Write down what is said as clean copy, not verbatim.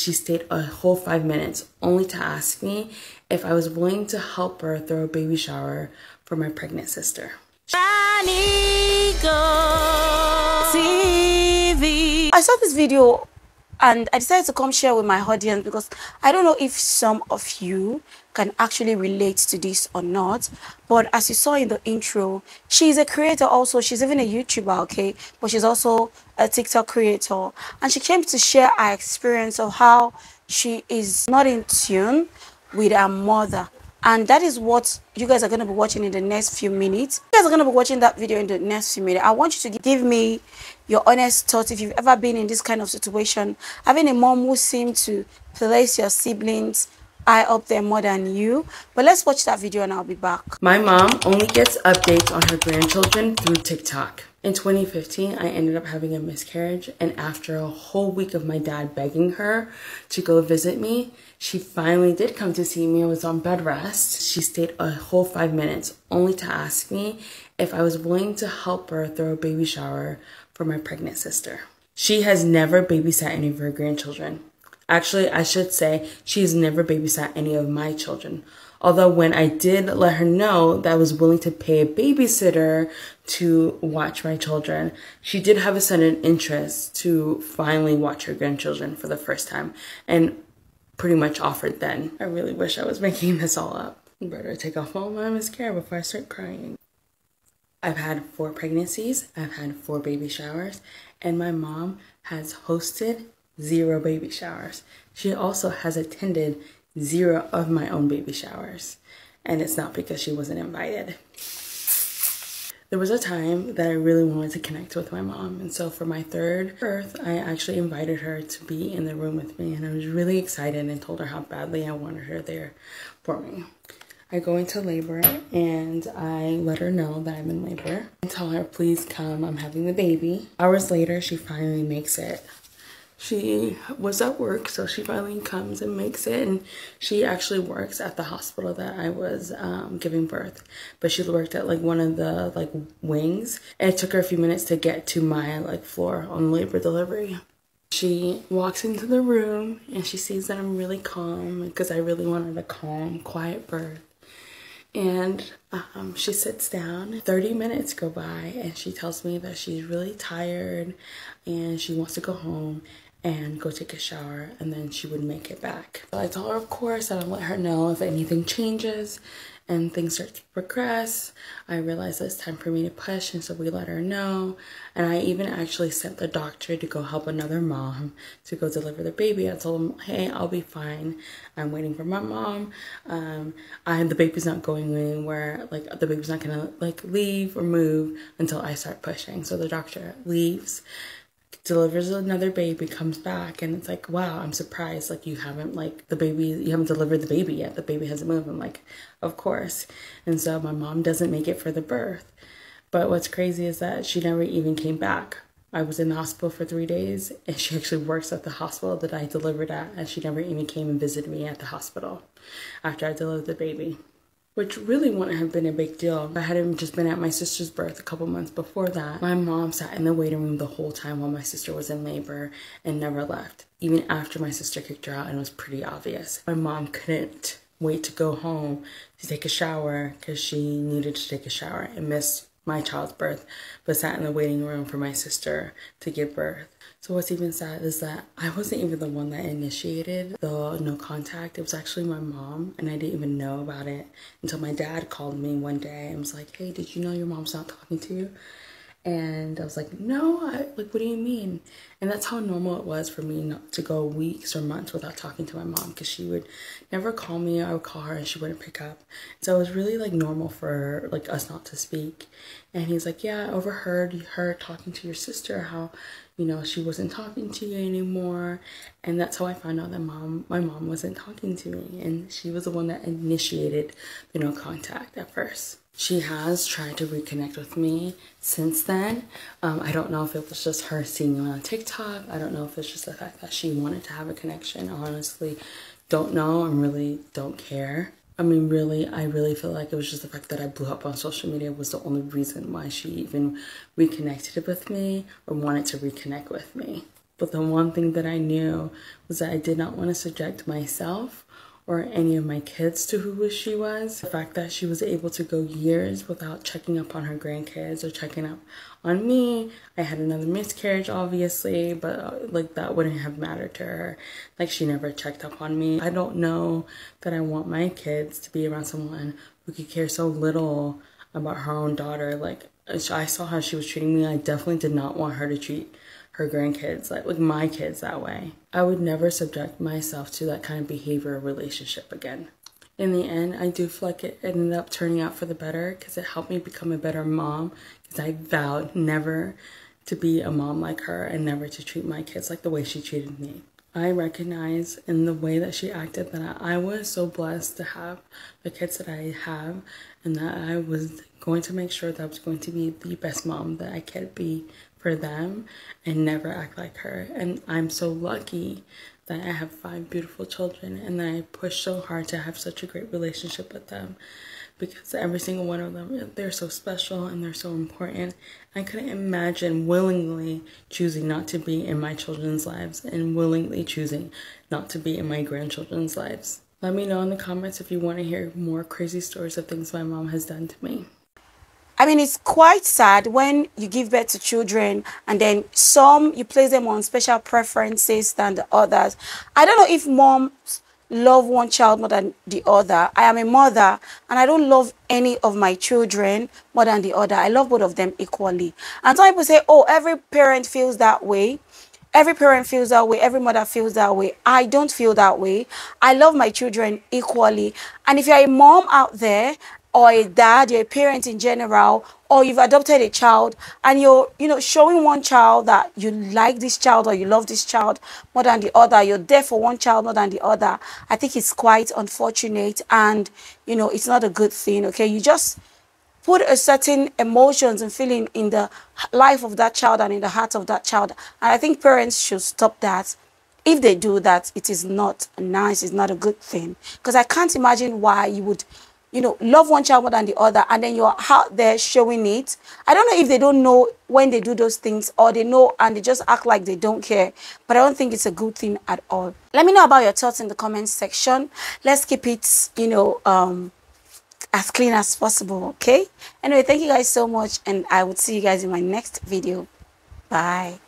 she stayed a whole 5 minutes only to ask me if I was willing to help her throw a baby shower for my pregnant sister. I saw this video and I decided to come share with my audience because I don't know if some of you can actually relate to this or not. But as you saw in the intro, she's a creator also. She's even a YouTuber, okay? But she's also a TikTok creator. And she came to share her experience of how she is not in tune with her mother. And that is what you guys are going to be watching in the next few minutes. You guys are going to be watching that video in the next few minutes. I want you to give me your honest thoughts if you've ever been in this kind of situation. Having a mom who seems to place your siblings high up there more than you. But let's watch that video and I'll be back. My mom only gets updates on her grandchildren through TikTok. In 2015, I ended up having a miscarriage, and after a whole week of my dad begging her to go visit me, she finally did come to see me. I was on bed rest. She stayed a whole 5 minutes only to ask me if I was willing to help her throw a baby shower for my pregnant sister. She has never babysat any of her grandchildren. Actually, I should say she has never babysat any of my children. Although when I did let her know that I was willing to pay a babysitter to watch my children, she did have a sudden interest to finally watch her grandchildren for the first time and pretty much offered then. I really wish I was making this all up. Better take off all my mascara before I start crying. I've had 4 pregnancies, I've had 4 baby showers, and my mom has hosted 0 baby showers. She also has attended 0 of my own baby showers, and it's not because she wasn't invited. There was a time that I really wanted to connect with my mom, and so for my 3rd birth, I actually invited her to be in the room with me, and I was really excited and told her how badly I wanted her there for me. I go into labor and I let her know that I'm in labor. I tell her, please come, I'm having the baby. Hours later, she finally makes it. She was at work, so she finally comes and makes it, and she actually works at the hospital that I was giving birth, but she worked at like one of the like wings, and it took her a few minutes to get to my like floor on labor delivery. She walks into the room and she sees that I'm really calm because I really wanted a calm, quiet birth. And she sits down. 30 minutes go by and she tells me that she's really tired and she wants to go home and go take a shower, and then she would make it back. So I told her, of course, that I'll let her know if anything changes and things start to progress. I realized that it's time for me to push, and so we let her know. And I even actually sent the doctor to go help another mom to go deliver the baby. I told him, hey, I'll be fine. I'm waiting for my mom. The baby's not going anywhere. Like, the baby's not gonna like leave or move until I start pushing. So the doctor leaves, delivers another baby, comes back, and it's like, wow, I'm surprised, like you haven't delivered the baby yet, the baby hasn't moved. I'm like, of course. And so my mom doesn't make it for the birth, but what's crazy is that she never even came back. I was in the hospital for 3 days, and she actually works at the hospital that I delivered at, and she never even came and visited me at the hospital after I delivered the baby, which really wouldn't have been a big deal. If I hadn't just been at my sister's birth a couple months before that. My mom sat in the waiting room the whole time while my sister was in labor and never left, even after my sister kicked her out, and it was pretty obvious. My mom couldn't wait to go home to take a shower because she needed to take a shower and missed my child's birth, but sat in the waiting room for my sister to give birth. So what's even sad is that I wasn't even the one that initiated the no contact. It was actually my mom, and I didn't even know about it until my dad called me one day and was like, hey, did you know your mom's not talking to you? And I was like, no, what do you mean? And that's how normal it was for me not to go weeks or months without talking to my mom, because she would never call me. I would call her and she wouldn't pick up. So it was really like normal for like us not to speak. And he's like, yeah, I overheard her talking to your sister, how, you know, she wasn't talking to you anymore. And that's how I found out that my mom wasn't talking to me, and she was the one that initiated the no contact at first. She has tried to reconnect with me since then. I don't know if it was just her seeing me on TikTok. I don't know if it's just the fact that she wanted to have a connection. I honestly don't know and really don't care. I mean, I really feel like it was just the fact that I blew up on social media was the only reason why she even reconnected with me or wanted to reconnect with me. But the one thing that I knew was that I did not want to subject myself or any of my kids to who she was. The fact that she was able to go years without checking up on her grandkids or checking up on me. I had another miscarriage, obviously, but like that wouldn't have mattered to her. Like, she never checked up on me. I don't know that I want my kids to be around someone who could care so little about her own daughter. Like, I saw how she was treating me. I definitely did not want her to treat her grandkids, like my kids, that way. I would never subject myself to that kind of behavior or relationship again. In the end, I do feel like it ended up turning out for the better because it helped me become a better mom, because I vowed never to be a mom like her and never to treat my kids like the way she treated me. I recognize in the way that she acted that I was so blessed to have the kids that I have, and that I was going to make sure that I was going to be the best mom that I could be for them and never act like her. And I'm so lucky that I have 5 beautiful children and that I push so hard to have such a great relationship with them, because every single one of them, they're so special and they're so important. I couldn't imagine willingly choosing not to be in my children's lives and willingly choosing not to be in my grandchildren's lives. Let me know in the comments if you want to hear more crazy stories of things my mom has done to me. I mean, it's quite sad when you give birth to children and then some, you place them on special preferences than the others. I don't know if moms love one child more than the other. I am a mother and I don't love any of my children more than the other. I love both of them equally. And some people say, oh, every parent feels that way. Every parent feels that way. Every mother feels that way. I don't feel that way. I love my children equally. And if you're a mom out there, or a dad, you're a parent in general, or you've adopted a child and you're, showing one child that you like this child or you love this child more than the other, you're there for one child more than the other, I think it's quite unfortunate and, it's not a good thing, okay? You just put a certain emotions and feeling in the life of that child and in the heart of that child. And I think parents should stop that. If they do that, it is not nice, it's not a good thing. Because I can't imagine why you would love one child more than the other, and then you're out there showing it. I don't know if they don't know when they do those things, or they know and they just act like they don't care. But I don't think it's a good thing at all. Let me know about your thoughts in the comments section. Let's keep it, as clean as possible, okay? Anyway, thank you guys so much, and I will see you guys in my next video. Bye.